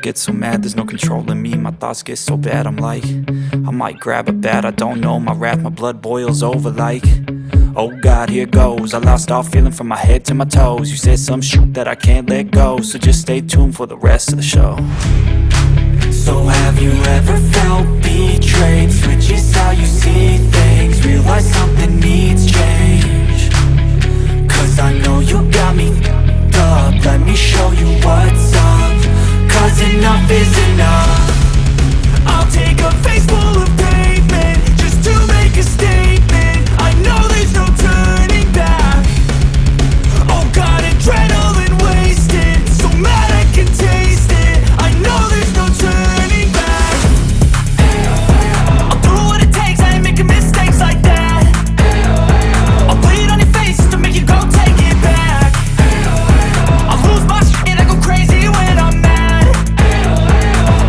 get so mad, there's no controlling me. My thoughts get so bad, I'm like, I might grab a bat, I don't know. My wrath, my blood boils over like, oh God, here goes. I lost all feeling from my head to my toes. You said some shit that I can't let go, so just stay tuned for the rest of the show. So have you ever felt betrayed? Switches how you see things, realize something needs change. Cause I know you got me up, let me show you what's up. Cause enough is enough. I'll take a face full of pavement just to make a statement. I know there's no turning back. Oh God, adrenaline wasted, so mad I can taste it. I know there's no turning back. I'll do what it takes, I ain't making mistakes like that. I'll bleed on your face to make you go take it back. I'll lose my shit, I go crazy when I'm mad.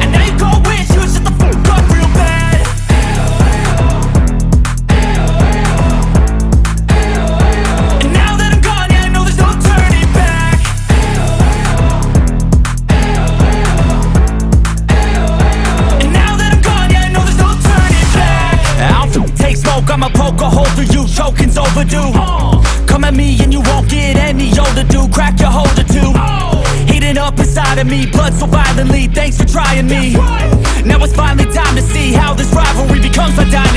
And now you go wish you would shut the fuck up real bad. And now that I'm gone, yeah, I know there's no turning back. And now that I'm gone, yeah, I know there's no turning back. I'll take smoke, I'ma poke a hole through you, choking's overdue. Come at me and you won't get any older, dude. Crack your holder too. Heating up inside of me, blood so violently. Thanks for trying me. Now it's finally time to see how this rivalry becomes my dynasty.